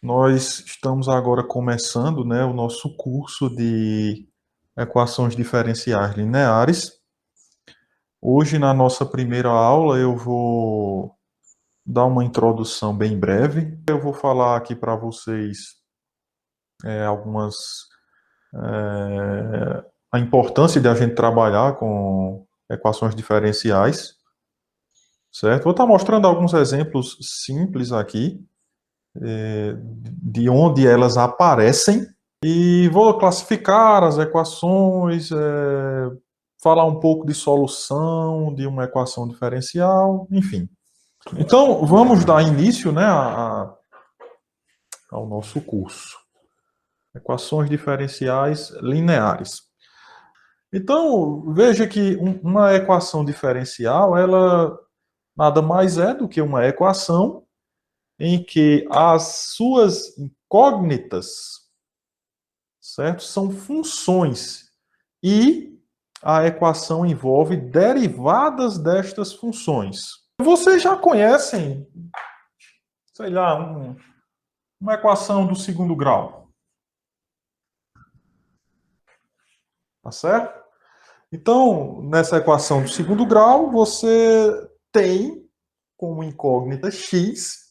Nós estamos agora começando, né, o nosso curso de equações diferenciais lineares. Hoje, na nossa primeira aula, eu vou dar uma introdução bem breve. Eu vou falar aqui para vocês algumas a importância de a gente trabalhar com equações diferenciais, certo? Vou estar mostrando alguns exemplos simples aqui de onde elas aparecem. E vou classificar as equações, falar um pouco de solução de uma equação diferencial, enfim. Então, vamos dar início, né, ao nosso curso. Equações diferenciais lineares. Então, veja que uma equação diferencial, ela nada mais é do que uma equação em que as suas incógnitas, certo, são funções e a equação envolve derivadas destas funções. Vocês já conhecem, sei lá, uma equação do segundo grau, tá certo? Então, nessa equação do segundo grau, você tem como incógnita x,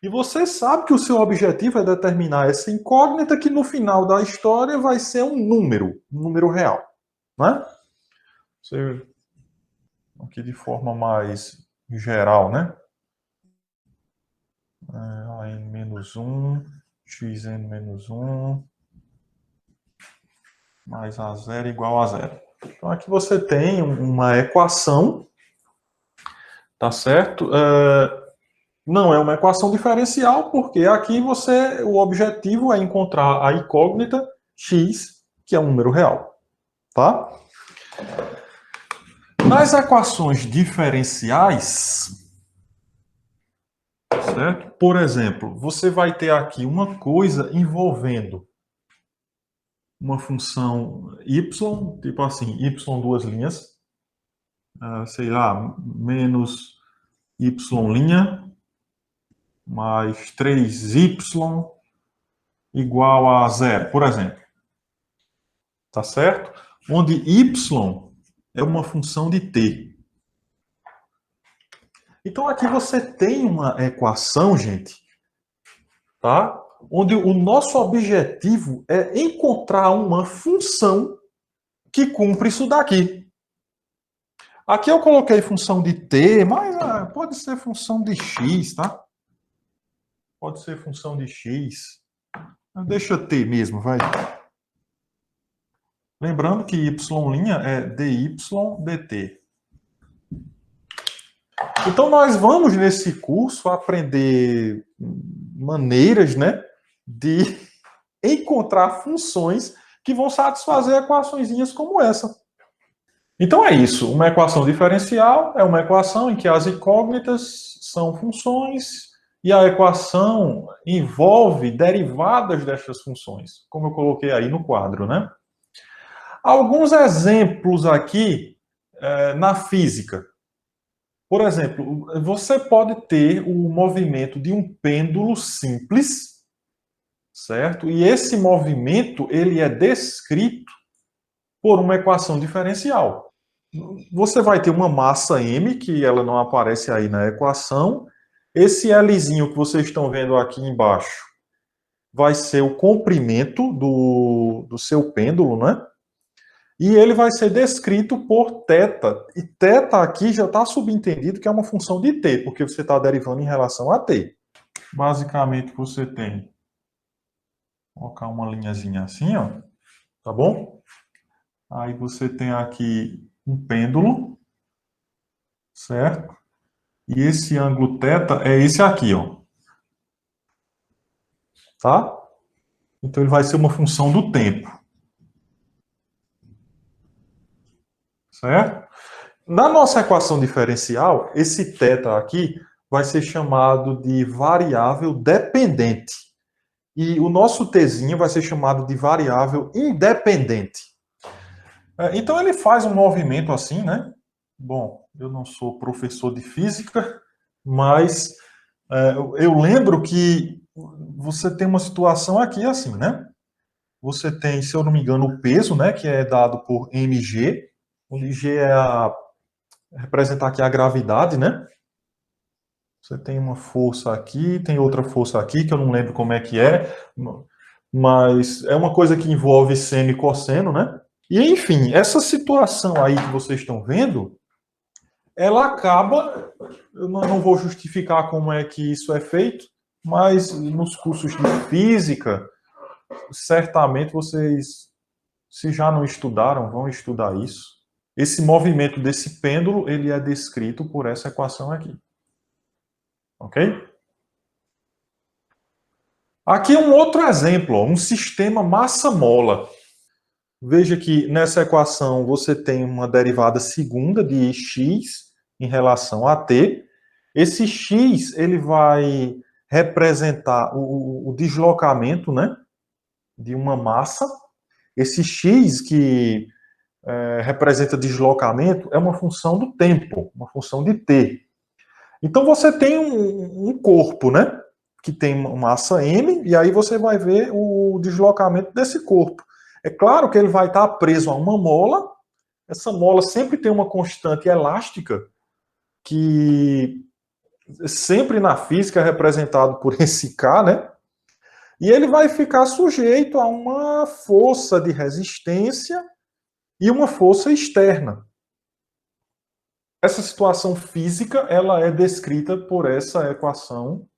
e você sabe que o seu objetivo é determinar essa incógnita que no final da história vai ser um número real, né? Você aqui de forma mais geral, né? N-1, xn-1, mais a zero igual a zero. Então, aqui você tem uma equação, tá certo? Não é uma equação diferencial, porque aqui o objetivo é encontrar a incógnita x, que é um número real, tá? Nas equações diferenciais, certo? Por exemplo, você vai ter aqui uma coisa envolvendo uma função y, tipo assim, y duas linhas, sei lá, menos y' mais 3y igual a zero, por exemplo. Tá certo? Onde y é uma função de t. Então aqui você tem uma equação, gente, tá? Onde o nosso objetivo é encontrar uma função que cumpre isso daqui. Aqui eu coloquei função de t, mas pode ser função de x, tá? Pode ser função de x. Deixa t mesmo, vai. Lembrando que y' é dy dt. Então nós vamos nesse curso aprender maneiras, né, de encontrar funções que vão satisfazer equaçõezinhas como essa. Então é isso. Uma equação diferencial é uma equação em que as incógnitas são funções e a equação envolve derivadas destas funções, como eu coloquei aí no quadro, né? Alguns exemplos aqui na física. Por exemplo, você pode ter o movimento de um pêndulo simples, certo? E esse movimento ele é descrito por uma equação diferencial. Você vai ter uma massa m, que ela não aparece aí na equação. Esse Lzinho que vocês estão vendo aqui embaixo vai ser o comprimento do seu pêndulo, né? E ele vai ser descrito por θ. E θ aqui já está subentendido que é uma função de t, porque você está derivando em relação a t. Basicamente, você tem... Vou colocar uma linhazinha assim, ó. Tá bom? Aí você tem aqui um pêndulo, certo? E esse ângulo θ é esse aqui, ó. Tá? Então ele vai ser uma função do tempo. Certo? Na nossa equação diferencial, esse θ aqui vai ser chamado de variável dependente. E o nosso tzinho vai ser chamado de variável independente. Então ele faz um movimento assim, né? Bom, eu não sou professor de física, mas eu lembro que você tem uma situação aqui assim, né? Você tem, se eu não me engano, o peso, né, que é dado por mg, onde g representar aqui a gravidade, né? Você tem uma força aqui, tem outra força aqui, que eu não lembro como é que é, mas é uma coisa que envolve seno e cosseno, né? E, enfim, essa situação aí que vocês estão vendo, ela acaba, eu não vou justificar como é que isso é feito, mas nos cursos de física, certamente vocês, se já não estudaram, vão estudar isso. Esse movimento desse pêndulo, ele é descrito por essa equação aqui. Ok? Aqui um outro exemplo, ó, um sistema massa-mola. Veja que nessa equação você tem uma derivada segunda de x em relação a t. Esse x ele vai representar o deslocamento, né, de uma massa. Esse x que representa deslocamento é uma função do tempo, uma função de t. Então você tem um corpo, né, que tem massa m, e aí você vai ver o deslocamento desse corpo. É claro que ele vai estar preso a uma mola. Essa mola sempre tem uma constante elástica, que sempre na física é representado por esse K, né? E ele vai ficar sujeito a uma força de resistência e uma força externa. Essa situação física, ela é descrita por essa equação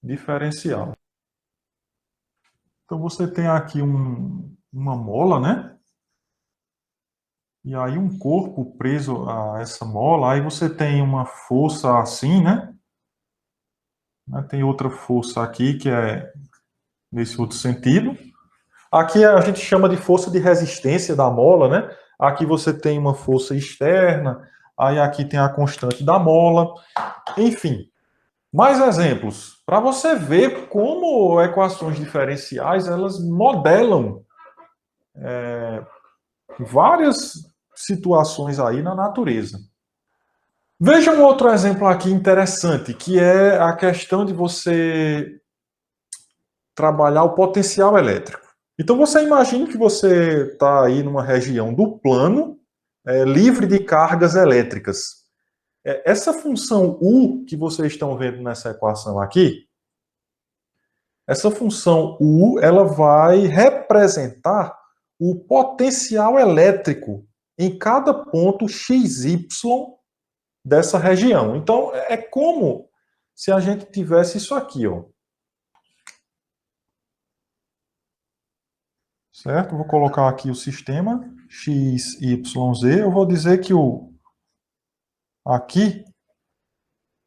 diferencial. Então você tem aqui uma mola, né? E aí um corpo preso a essa mola, aí você tem uma força assim, né? Tem outra força aqui que é nesse outro sentido. Aqui a gente chama de força de resistência da mola, né? Aqui você tem uma força externa, aí aqui tem a constante da mola. Enfim, mais exemplos. Para você ver como equações diferenciais, elas modelam várias situações aí na natureza. Veja um outro exemplo aqui interessante, que é a questão de você trabalhar o potencial elétrico. Então você imagina que você está aí numa região do plano, livre de cargas elétricas. Essa função U que vocês estão vendo nessa equação aqui, essa função U, ela vai representar o potencial elétrico em cada ponto XY dessa região. Então, é como se a gente tivesse isso aqui, ó. Certo? Vou colocar aqui o sistema x, y, z. Eu vou dizer que aqui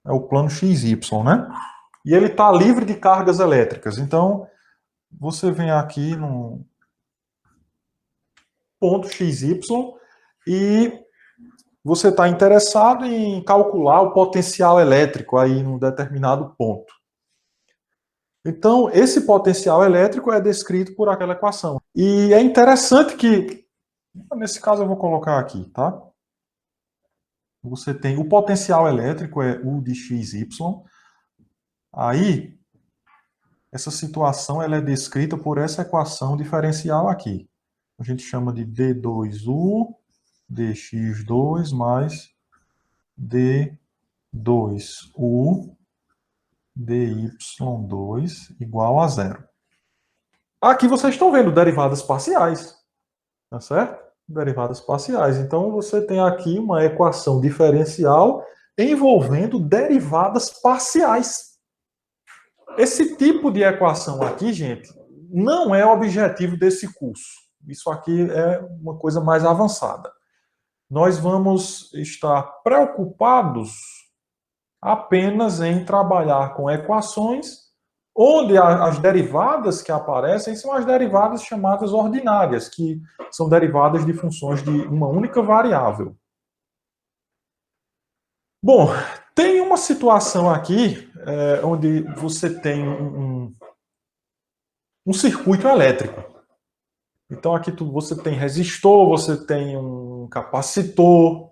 é o plano XY, né? E ele está livre de cargas elétricas. Então, você vem aqui no ponto XY e você está interessado em calcular o potencial elétrico aí em um determinado ponto. Então, esse potencial elétrico é descrito por aquela equação. E é interessante que, nesse caso eu vou colocar aqui, tá? Você tem o potencial elétrico, é U de XY. Aí, essa situação ela é descrita por essa equação diferencial aqui. A gente chama de D2U dx2 mais d2u dy2 igual a zero. Aqui vocês estão vendo derivadas parciais, tá certo? Derivadas parciais. Então você tem aqui uma equação diferencial envolvendo derivadas parciais. Esse tipo de equação aqui, gente, não é objetivo desse curso. Isso aqui é uma coisa mais avançada. Nós vamos estar preocupados apenas em trabalhar com equações onde as derivadas que aparecem são as derivadas chamadas ordinárias, que são derivadas de funções de uma única variável. Bom, tem uma situação aqui onde você tem um circuito elétrico. Então aqui você tem resistor, você tem um capacitor,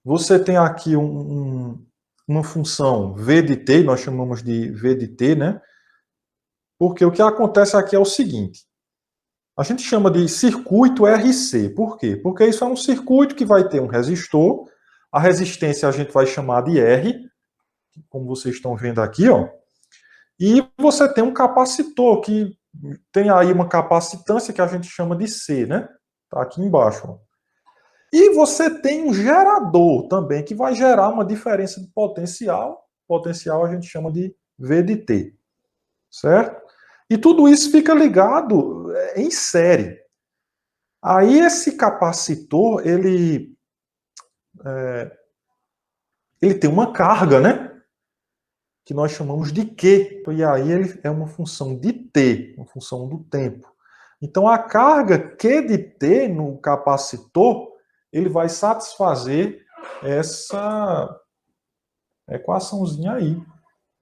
você tem aqui uma função V de t, nós chamamos de V de t, né? Porque o que acontece aqui é o seguinte. A gente chama de circuito RC. Por quê? Porque isso é um circuito que vai ter um resistor. A resistência a gente vai chamar de R, como vocês estão vendo aqui, ó. E você tem um capacitor que tem aí uma capacitância que a gente chama de C, né? Tá aqui embaixo, ó. E você tem um gerador também que vai gerar uma diferença de potencial. Potencial a gente chama de V de T, certo? E tudo isso fica ligado em série. Aí esse capacitor, ele tem uma carga, né? Que nós chamamos de Q. E aí ele é uma função de T, uma função do tempo. Então a carga Q de T no capacitor, ele vai satisfazer essa equaçãozinha aí.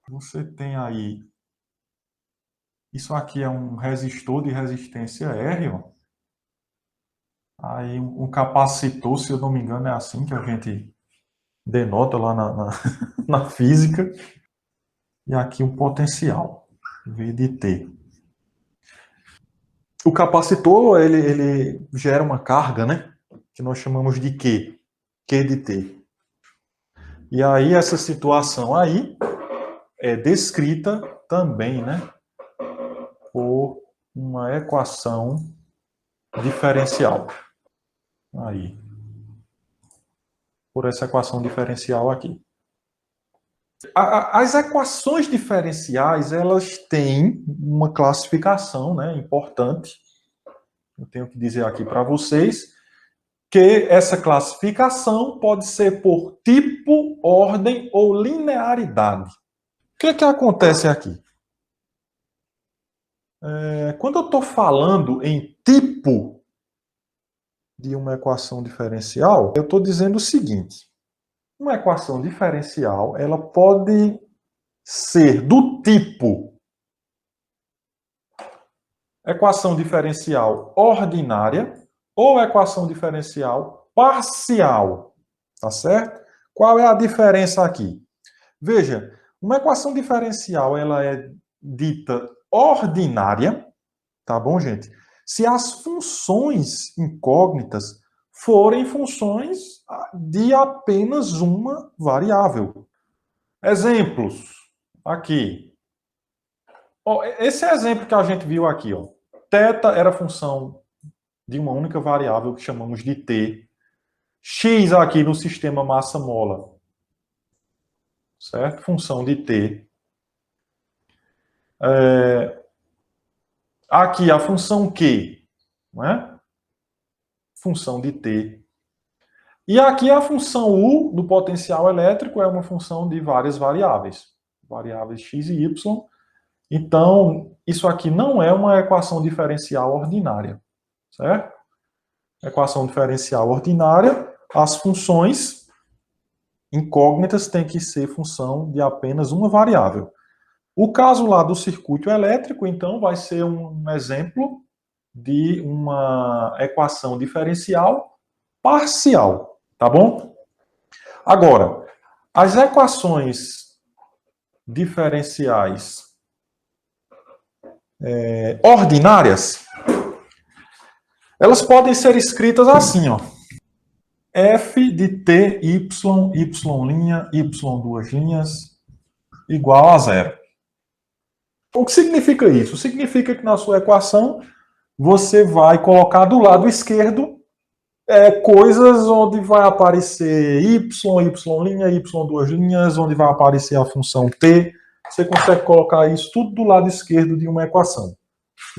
Você tem aí, isso aqui é um resistor de resistência R, ó. Aí um capacitor, se eu não me engano, é assim que a gente denota lá na física. E aqui o potencial, V de T. O capacitor, ele gera uma carga, né? Que nós chamamos de Q. Q de T. E aí essa situação aí é descrita também, né? Por uma equação diferencial. Aí. Por essa equação diferencial aqui. As equações diferenciais, elas têm uma classificação, né, importante. Eu tenho que dizer aqui para vocês que essa classificação pode ser por tipo, ordem ou linearidade. O que acontece aqui? Quando eu estou falando em tipo de uma equação diferencial, eu estou dizendo o seguinte. Uma equação diferencial, ela pode ser do tipo equação diferencial ordinária ou equação diferencial parcial, tá certo? Qual é a diferença aqui? Veja, uma equação diferencial, ela é dita ordinária, tá bom, gente? Se as funções incógnitas forem funções de apenas uma variável. Exemplos, aqui. Esse exemplo que a gente viu aqui, ó. Θ era função de uma única variável que chamamos de T. X aqui no sistema massa-mola, certo? Função de T. Aqui a função Q, não é? Função de T. E aqui a função U do potencial elétrico é uma função de várias variáveis. Variáveis x e y. Então, isso aqui não é uma equação diferencial ordinária, certo? Equação diferencial ordinária, as funções incógnitas têm que ser função de apenas uma variável. O caso lá do circuito elétrico, então, vai ser um exemplo de uma equação diferencial parcial, tá bom? Agora, as equações diferenciais ordinárias, elas podem ser escritas assim, ó. F de T, Y, Y', Y duas linhas, igual a zero. O que significa isso? Significa que na sua equação você vai colocar do lado esquerdo coisas onde vai aparecer Y, Y', Y duas linhas, onde vai aparecer a função T. Você consegue colocar isso tudo do lado esquerdo de uma equação.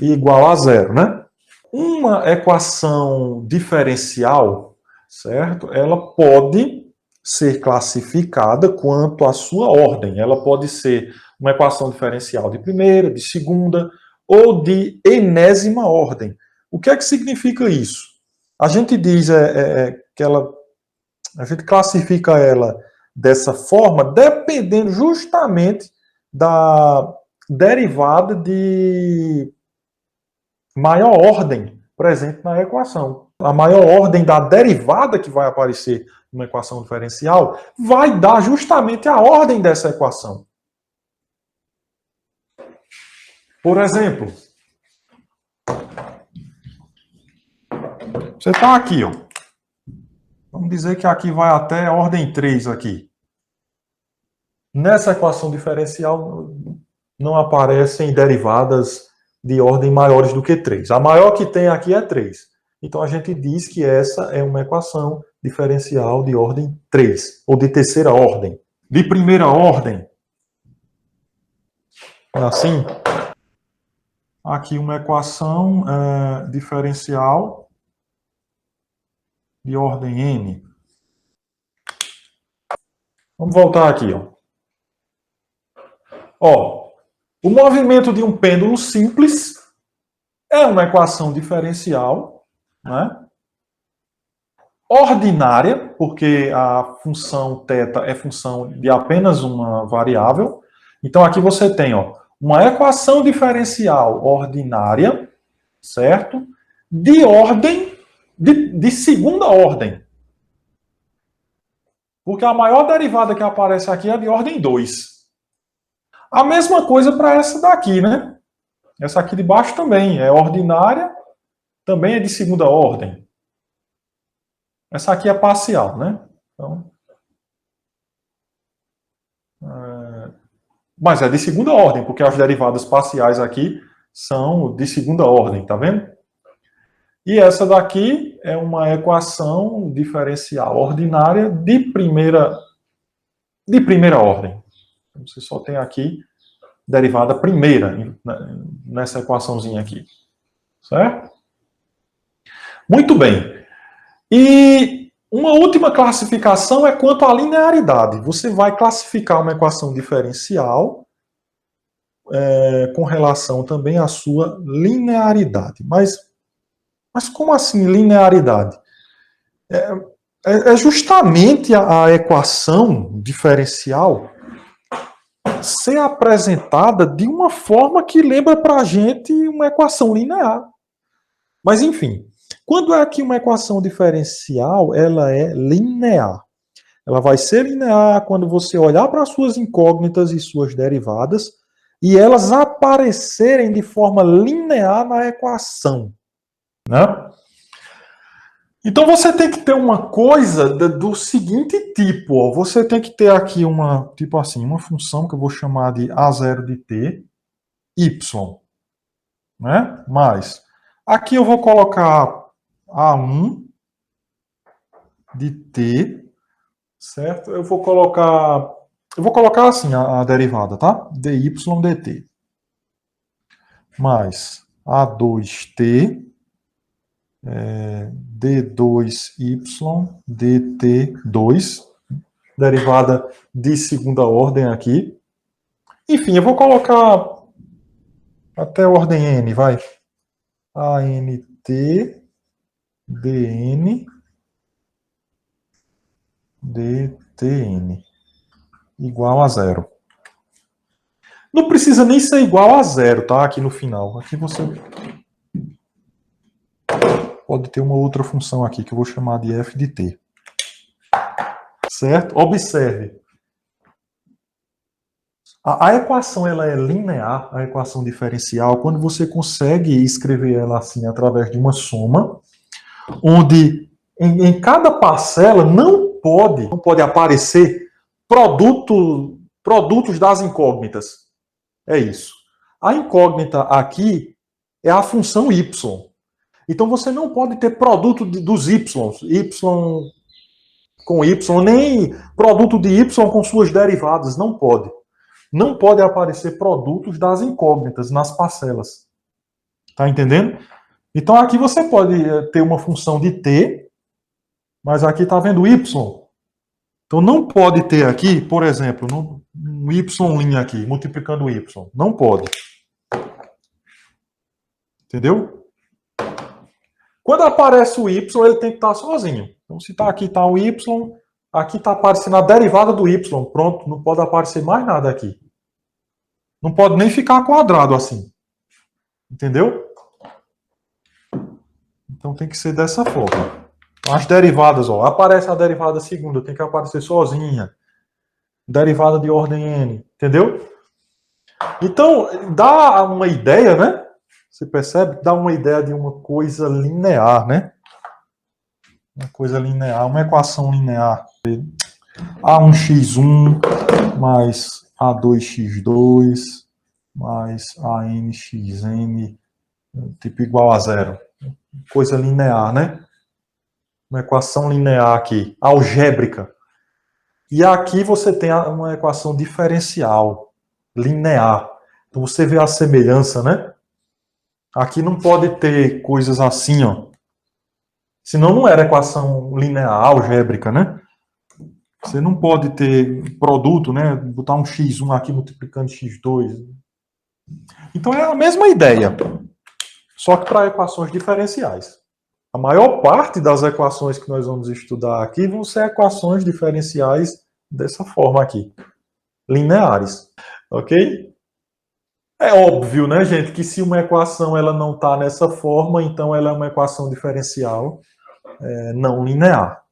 Igual a zero, né? Uma equação diferencial, certo? Ela pode ser classificada quanto à sua ordem. Ela pode ser uma equação diferencial de primeira, de segunda ou de enésima ordem. O que é que significa isso? A gente diz que a gente classifica ela dessa forma dependendo justamente da derivada de maior ordem presente na equação. A maior ordem da derivada que vai aparecer numa equação diferencial vai dar justamente a ordem dessa equação. Por exemplo, você está aqui, ó. Vamos dizer que aqui vai até a ordem 3 aqui. Nessa equação diferencial não aparecem derivadas de ordem maiores do que 3. A maior que tem aqui é 3. Então a gente diz que essa é uma equação diferencial de ordem 3, ou de terceira ordem. De primeira ordem, é assim, aqui uma equação diferencial de ordem n. Vamos voltar aqui, ó. Ó, o movimento de um pêndulo simples é uma equação diferencial, né? Ordinária, porque a função θ é função de apenas uma variável. Então aqui você tem, ó, uma equação diferencial ordinária, certo? De ordem, de segunda ordem. Porque a maior derivada que aparece aqui é de ordem 2. A mesma coisa para essa daqui, né? Essa aqui de baixo também é ordinária, também é de segunda ordem. Essa aqui é parcial, né? Então, mas é de segunda ordem, porque as derivadas parciais aqui são de segunda ordem, tá vendo? E essa daqui é uma equação diferencial ordinária de primeira ordem. Você só tem aqui derivada primeira nessa equaçãozinha aqui. Certo? Muito bem. E uma última classificação é quanto à linearidade. Você vai classificar uma equação diferencial com relação também à sua linearidade. Mas como assim linearidade? É justamente a equação diferencial ser apresentada de uma forma que lembra para a gente uma equação linear. Mas, enfim, quando é que uma equação diferencial ela é linear? Ela vai ser linear quando você olhar para as suas incógnitas e suas derivadas e elas aparecerem de forma linear na equação. Né? Então você tem que ter uma coisa do seguinte tipo, ó. Você tem que ter aqui uma função que eu vou chamar de A0 de t, y, né? Mais aqui eu vou colocar A1 de t, certo? Eu vou colocar assim a derivada, tá? dy dt. Mais A2t d2y dt2, derivada de segunda ordem aqui. Enfim, eu vou colocar até ordem n, vai. ANT dn dtn igual a 0. Não precisa nem ser igual a 0, tá? Aqui no final. Aqui você pode ter uma outra função aqui que eu vou chamar de f de t. Certo? Observe. A equação ela é linear, a equação diferencial, quando você consegue escrever ela assim através de uma soma, onde em cada parcela não pode aparecer produtos das incógnitas. É isso. A incógnita aqui é a função y. Então você não pode ter produto dos y com y, nem produto de y com suas derivadas, não pode. Não pode aparecer produtos das incógnitas nas parcelas. Tá entendendo? Então aqui você pode ter uma função de t, mas aqui está vendo y. Então não pode ter aqui, por exemplo, um y' aqui, multiplicando y. Não pode. Entendeu? Quando aparece o y, ele tem que estar sozinho. Então se aqui está o y, aqui está aparecendo a derivada do y. Pronto, não pode aparecer mais nada aqui. Não pode nem ficar quadrado assim. Entendeu? Então tem que ser dessa forma. As derivadas, ó, aparece a derivada segunda, tem que aparecer sozinha. Derivada de ordem n, entendeu? Então, dá uma ideia, né? Você percebe? Dá uma ideia de uma coisa linear, né? Uma coisa linear, uma equação linear. A1x1 mais A2x2 mais ANXN, tipo igual a zero. Coisa linear, né? Uma equação linear aqui, algébrica. E aqui você tem uma equação diferencial, linear. Então você vê a semelhança, né? Aqui não pode ter coisas assim, ó. Senão não era equação linear, algébrica, né? Você não pode ter produto, né? Botar um x1 aqui multiplicando x2. Então é a mesma ideia, só que para equações diferenciais. A maior parte das equações que nós vamos estudar aqui vão ser equações diferenciais dessa forma aqui, lineares, ok? É óbvio, né, gente, que se uma equação ela não está nessa forma, então ela é uma equação diferencial não linear.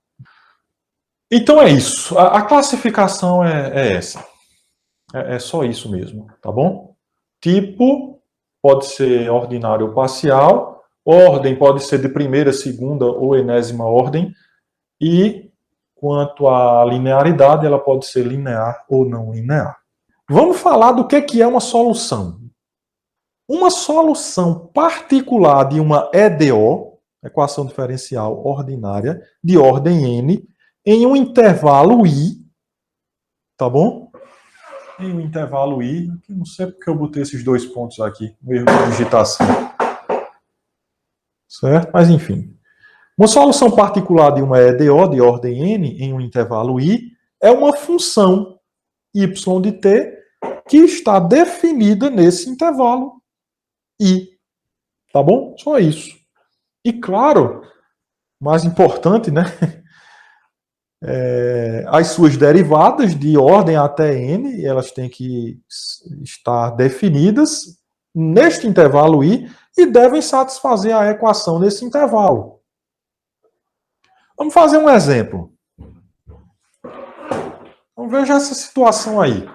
Então é isso. A classificação é essa. É só isso mesmo, tá bom? Tipo pode ser ordinário ou parcial. Ordem pode ser de primeira, segunda ou enésima ordem. E quanto à linearidade, ela pode ser linear ou não linear. Vamos falar do que é uma solução. Uma solução particular de uma EDO, equação diferencial ordinária, de ordem n, em um intervalo i, tá bom? Em um intervalo i, não sei porque eu botei esses dois pontos aqui, um erro de digitação. Certo? Mas enfim. Uma solução particular de uma EDO de ordem n em um intervalo i é uma função y de t que está definida nesse intervalo i. Tá bom? Só isso. E claro, mais importante, né? As suas derivadas de ordem até n, elas têm que estar definidas neste intervalo i e devem satisfazer a equação nesse intervalo. Vamos fazer um exemplo. Então veja essa situação aí.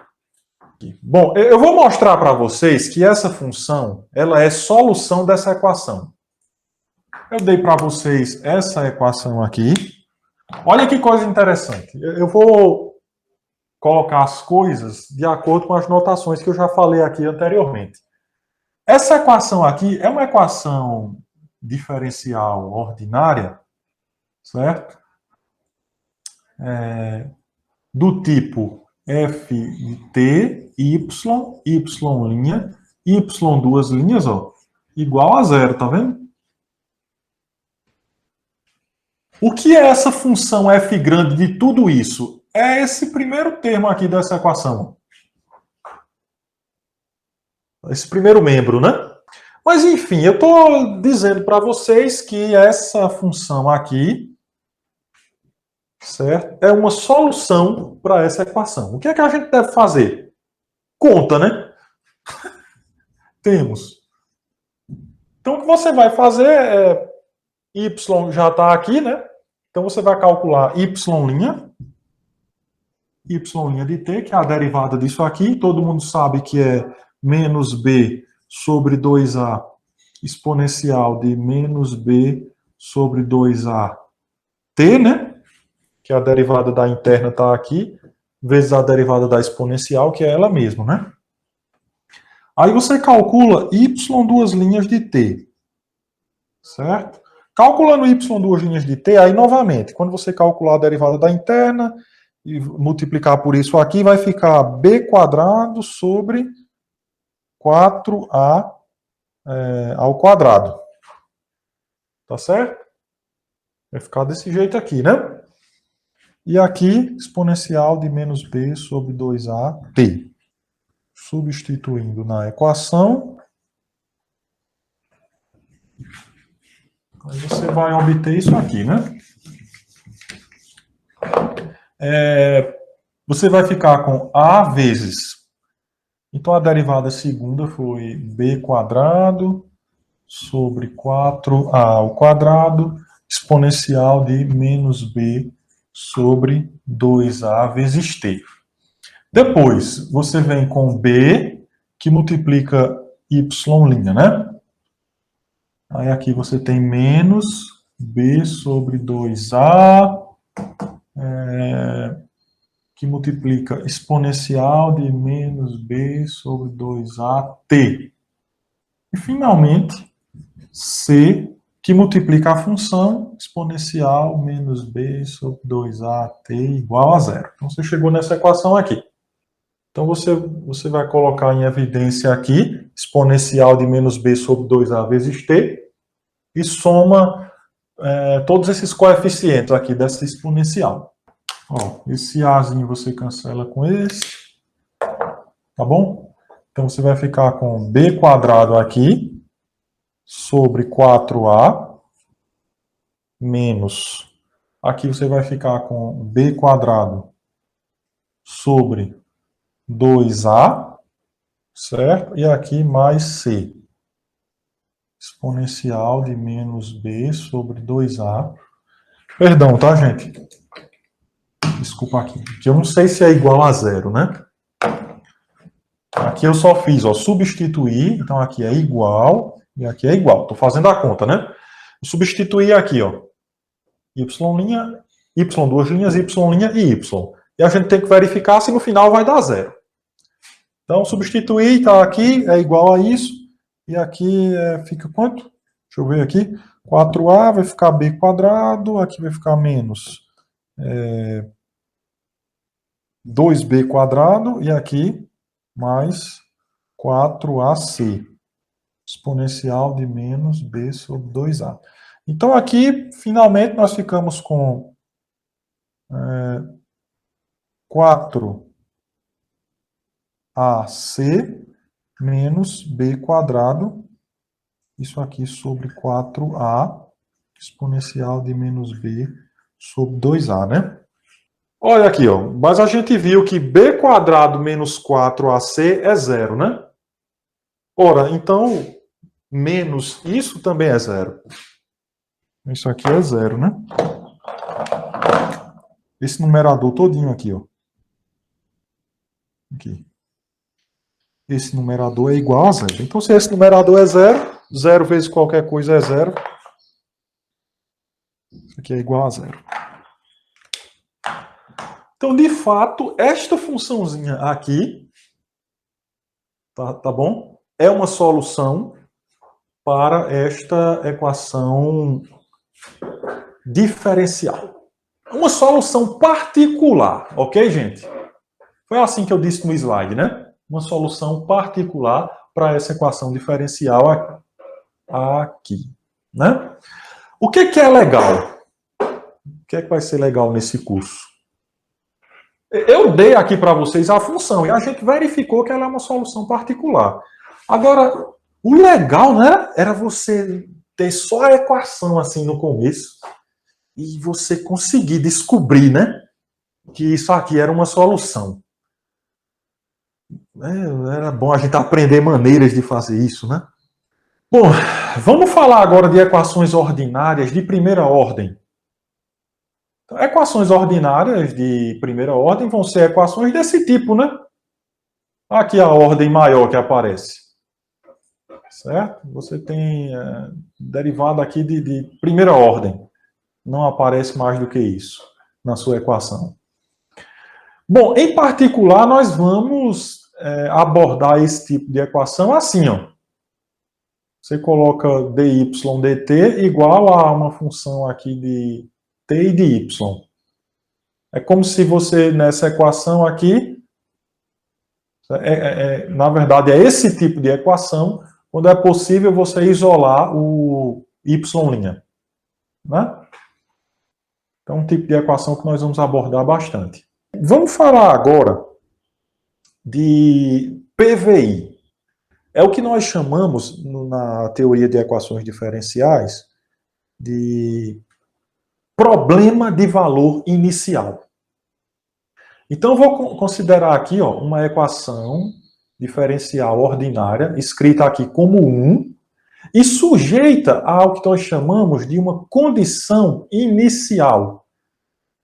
Bom, eu vou mostrar para vocês que essa função ela é solução dessa equação. Eu dei para vocês essa equação aqui. Olha que coisa interessante. Eu vou colocar as coisas de acordo com as notações que eu já falei aqui anteriormente. Essa equação aqui é uma equação diferencial ordinária, certo? Do tipo f de t, y, y' duas linhas, ó, igual a zero, tá vendo? O que é essa função f grande de tudo isso? É esse primeiro termo aqui dessa equação. Esse primeiro membro, né? Mas, enfim, eu estou dizendo para vocês que essa função aqui, certo? É uma solução para essa equação. O que é que a gente deve fazer? Conta, né? Temos. Então, o que você vai fazer é... y já está aqui, né? Então, você vai calcular y' de t, que é a derivada disso aqui. Todo mundo sabe que é menos b sobre 2a exponencial de menos b sobre 2a t, né? Que a derivada da interna está aqui, vezes a derivada da exponencial, que é ela mesma, né? Aí você calcula y duas linhas de t, certo? Calculando y duas linhas de t, aí novamente, quando você calcular a derivada da interna e multiplicar por isso aqui, vai ficar b quadrado sobre 4a ao quadrado. Tá certo? Vai ficar desse jeito aqui, né? E aqui, exponencial de menos b sobre 2at. Substituindo na equação, aí você vai obter isso aqui, né? Você vai ficar com a vezes. Então, a derivada segunda foi b quadrado sobre 4a ao quadrado, exponencial de menos b sobre 2a vezes t. Depois, você vem com b, que multiplica y', né? Aí aqui você tem menos b sobre 2a, que multiplica exponencial de menos b sobre 2at. E, finalmente, c, que multiplica a função exponencial menos b sobre 2at igual a zero. Então, você chegou nessa equação aqui. Então, você vai colocar em evidência aqui exponencial de menos b sobre 2a vezes t e soma todos esses coeficientes aqui dessa exponencial. Ó, esse azinho você cancela com esse, tá bom? Então, você vai ficar com b quadrado aqui sobre 4a menos, aqui você vai ficar com b quadrado sobre 2a, certo? E aqui mais c. Exponencial de menos b sobre 2a. Perdão, tá, gente? Desculpa aqui. Que eu não sei se é igual a zero, né? Aqui eu só fiz, ó, substituir. Então aqui é igual e aqui é igual. Estou fazendo a conta, né? Substituir aqui, ó. Y', Y, duas linhas, Y' e Y. E a gente tem que verificar se no final vai dar zero. Então, substituir, tá aqui, é igual a isso. E aqui fica quanto? Deixa eu ver aqui. 4a vai ficar b quadrado, aqui vai ficar menos 2b quadrado, e aqui mais 4ac. Exponencial de menos b sobre 2a. Então, aqui, finalmente, nós ficamos com 4ac menos b quadrado, isso aqui sobre 4a, exponencial de menos b sobre 2a, né? Olha aqui, ó, mas a gente viu que b quadrado menos 4ac é zero, né? Ora, então, menos isso também é zero. Isso aqui é zero, né? Esse numerador todinho aqui, ó. Aqui. Esse numerador é igual a zero. Então, se esse numerador é zero, zero vezes qualquer coisa é zero. Isso aqui é igual a zero. Então, de fato, esta funçãozinha aqui, tá bom? É uma solução para esta equação diferencial. Uma solução particular, ok, gente? Foi assim que eu disse no slide, né? Uma solução particular para essa equação diferencial aqui, né? O que é legal? O que é que vai ser legal nesse curso? Eu dei aqui para vocês a função e a gente verificou que ela é uma solução particular. Agora, o legal, né, era você ter só a equação assim no começo e você conseguir descobrir, né, que isso aqui era uma solução. Era bom a gente aprender maneiras de fazer isso, né? Bom, vamos falar agora de equações ordinárias de primeira ordem. Então, equações ordinárias de primeira ordem vão ser equações desse tipo, né? Aqui a ordem maior que aparece. Certo? Você tem derivada aqui de primeira ordem. Não aparece mais do que isso na sua equação. Bom, em particular, nós vamos abordar esse tipo de equação assim, ó. Você coloca dy dt igual a uma função aqui de t e de y. É como se você, nessa equação aqui, na verdade, é esse tipo de equação quando é possível você isolar o y', né? Então, um tipo de equação que nós vamos abordar bastante. Vamos falar agora de PVI. É o que nós chamamos, na teoria de equações diferenciais, de problema de valor inicial. Então, eu vou considerar aqui, ó, uma equação diferencial ordinária, escrita aqui como 1, e sujeita ao que nós chamamos de uma condição inicial.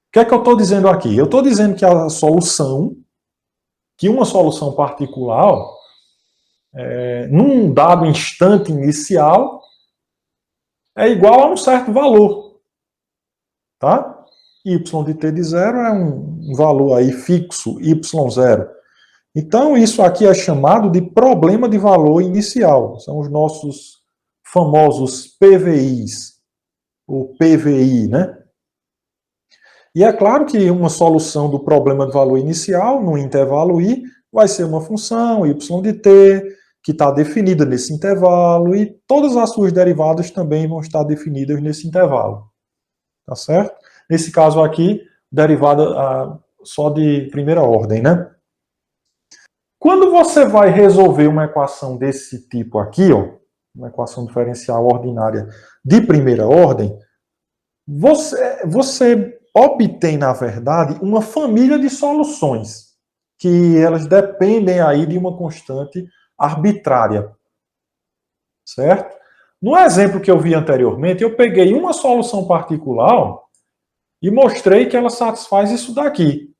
O que é que eu estou dizendo aqui? Eu estou dizendo que a solução, que uma solução particular, ó, num dado instante inicial, é igual a um certo valor. Tá? Y de t de 0 é um valor aí fixo, y0. Então, isso aqui é chamado de problema de valor inicial. São os nossos famosos PVIs, ou PVI, né? E é claro que uma solução do problema de valor inicial, no intervalo i, vai ser uma função y de t, que está definida nesse intervalo, e todas as suas derivadas também vão estar definidas nesse intervalo. Tá certo? Nesse caso aqui, derivada só de primeira ordem, né? Quando você vai resolver uma equação desse tipo aqui, ó, uma equação diferencial ordinária de primeira ordem, você obtém, na verdade, uma família de soluções, que elas dependem aí de uma constante arbitrária. Certo? No exemplo que eu vi anteriormente, eu peguei uma solução particular e mostrei que ela satisfaz isso daqui.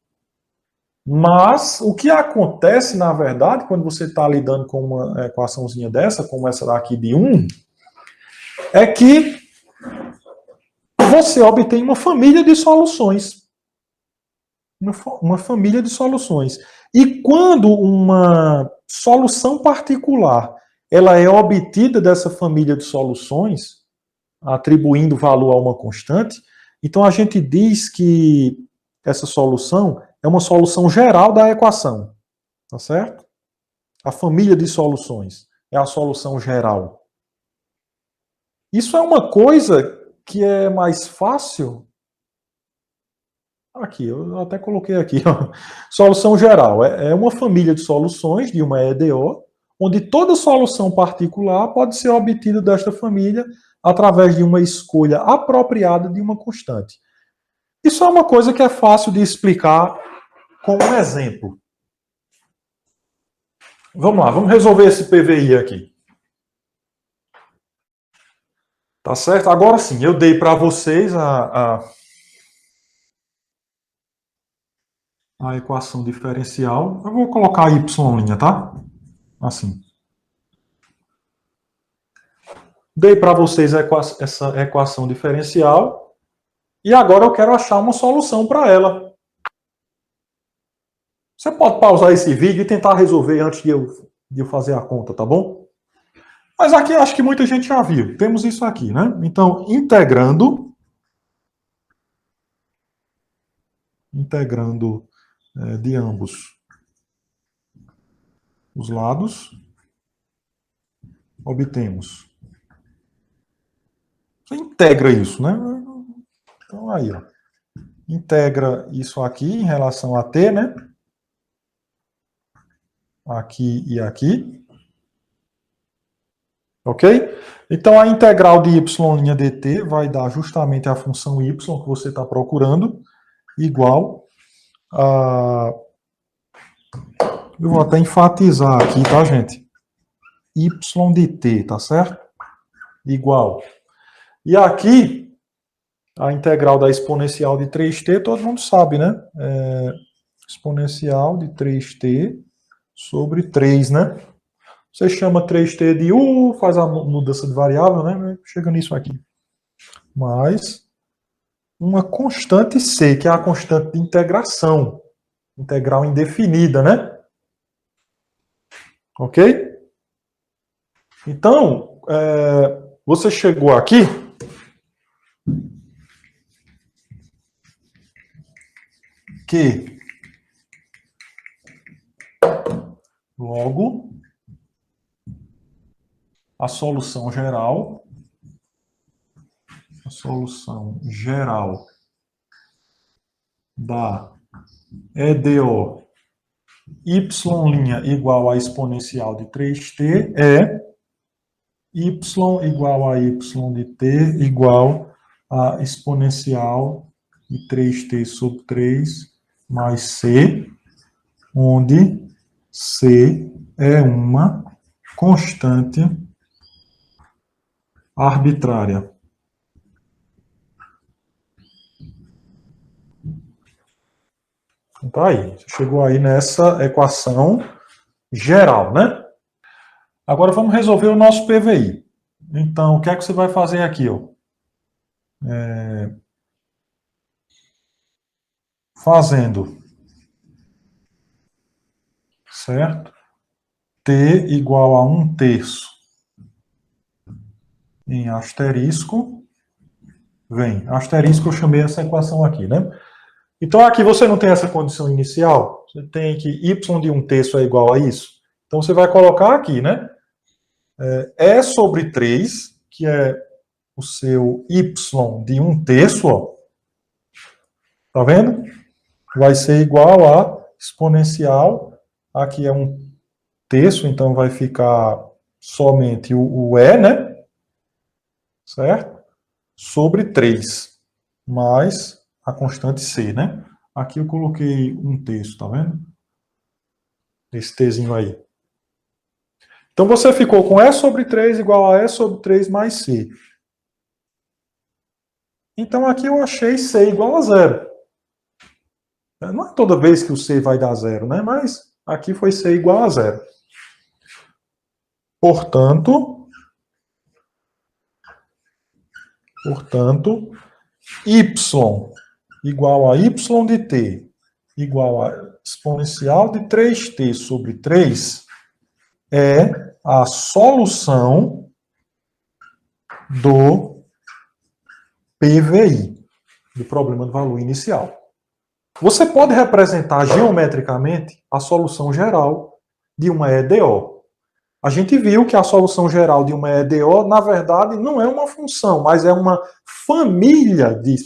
Mas o que acontece, na verdade, quando você está lidando com uma equaçãozinha dessa, como essa daqui de 1, é que você obtém uma família de soluções. Uma família de soluções. E quando uma solução particular ela é obtida dessa família de soluções, atribuindo valor a uma constante, então a gente diz que essa solução é uma solução geral da equação. Tá certo? A família de soluções é a solução geral. Isso é uma coisa que é mais fácil. Aqui, eu até coloquei aqui. Ó. Solução geral é uma família de soluções de uma EDO, onde toda solução particular pode ser obtida desta família através de uma escolha apropriada de uma constante. Isso é uma coisa que é fácil de explicar com um exemplo. Vamos lá, vamos resolver esse PVI aqui. Tá certo? Agora sim, eu dei para vocês a equação diferencial. Eu vou colocar y', tá? Assim. Dei para vocês essa equação diferencial e agora eu quero achar uma solução para ela. Você pode pausar esse vídeo e tentar resolver antes de eu fazer a conta, tá bom? Mas aqui acho que muita gente já viu. Temos isso aqui, né? Então, integrando de ambos os lados, obtemos. Você integra isso, né? Então, aí, ó. Integra isso aqui em relação a t, né? Aqui e aqui. Ok? Então, a integral de y' dt vai dar justamente a função y que você está procurando, igual a... Eu vou até enfatizar aqui, tá, gente? Y de t, tá certo? Igual. E aqui, a integral da exponencial de 3t, todo mundo sabe, né? Exponencial de 3t sobre 3, né? Você chama 3t de u, faz a mudança de variável, né? Chega nisso aqui. Mais uma constante c, que é a constante de integração. Integral indefinida, né? Ok? Então, você chegou aqui. Que logo a solução geral da EDO y' igual a exponencial de 3t é y igual a y de t igual a exponencial de 3t sobre 3 mais c, onde c é uma constante arbitrária. Então, tá aí. Você chegou aí nessa equação geral, né? Agora vamos resolver o nosso PVI. Então, o que é que você vai fazer aqui? Ó? Fazendo, certo? T igual a 1/3 em asterisco, vem. Asterisco eu chamei essa equação aqui, né? Então aqui você não tem essa condição inicial, você tem que y de 1/3 é igual a isso. Então você vai colocar aqui, né? E sobre 3, que é o seu y de 1/3, ó. Tá vendo? Vai ser igual a exponencial, aqui é 1/3, então vai ficar somente o E, né? Certo? Sobre 3, mais a constante C, né? Aqui eu coloquei 1/3, tá vendo? Esse Tzinho aí. Então você ficou com E sobre 3 igual a E sobre 3 mais C. Então aqui eu achei C igual a 0. Não é toda vez que o C vai dar 0, né? Mas aqui foi C igual a 0. Portanto, y igual a y de t igual a exponencial de 3t sobre 3 é a solução do PVI, do problema do valor inicial. Você pode representar geometricamente a solução geral de uma EDO. A gente viu que a solução geral de uma EDO, na verdade, não é uma função, mas é uma família de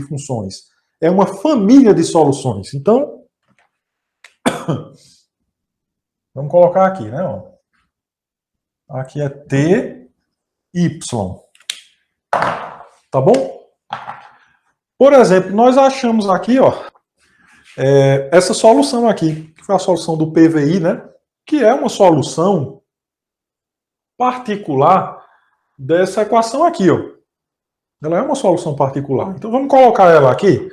funções. É uma família de soluções. Então, vamos colocar aqui, né? Aqui é T, Y. Tá bom? Por exemplo, nós achamos aqui, ó, essa solução aqui, que foi a solução do PVI, né? Que é uma solução particular dessa equação aqui, ó. Ela é uma solução particular. Então vamos colocar ela aqui.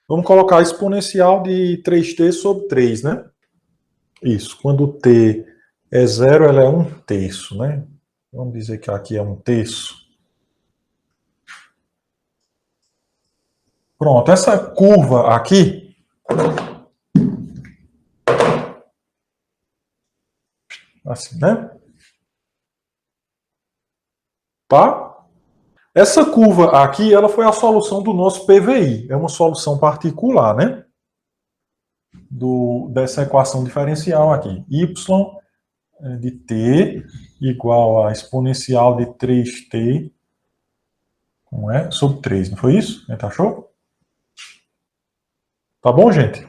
Vamos colocar a exponencial de 3t sobre 3, né? Isso. Quando t é 0, ela é 1/3, né? Vamos dizer que aqui é 1/3. Pronto, essa curva aqui, assim, né? Tá? Essa curva aqui, ela foi a solução do nosso PVI. É uma solução particular, né? Dessa equação diferencial aqui. Y de t igual a exponencial de 3t sobre 3, não foi isso? A gente achou? Tá bom, gente?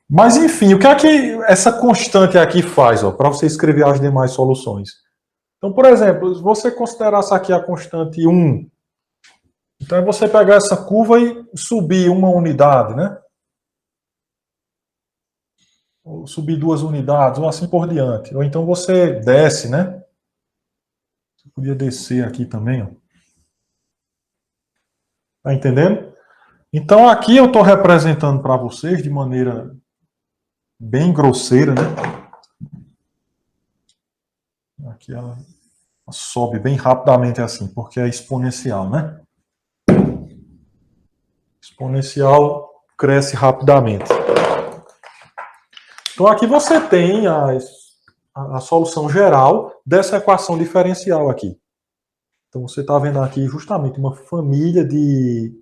Mas, enfim, o que é que essa constante aqui faz, para você escrever as demais soluções? Então, por exemplo, se você considerasse aqui a constante 1, então é você pegar essa curva e subir uma unidade, né? Ou subir 2 unidades, ou assim por diante. Ou então você desce, né? Você podia descer aqui também, ó. Tá entendendo? Então aqui eu estou representando para vocês de maneira bem grosseira, né? Aqui ela sobe bem rapidamente assim, porque é exponencial, né? Exponencial cresce rapidamente. Então aqui você tem a solução geral dessa equação diferencial aqui. Então você está vendo aqui justamente uma família de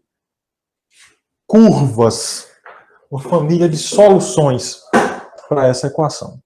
curvas, uma família de soluções para essa equação.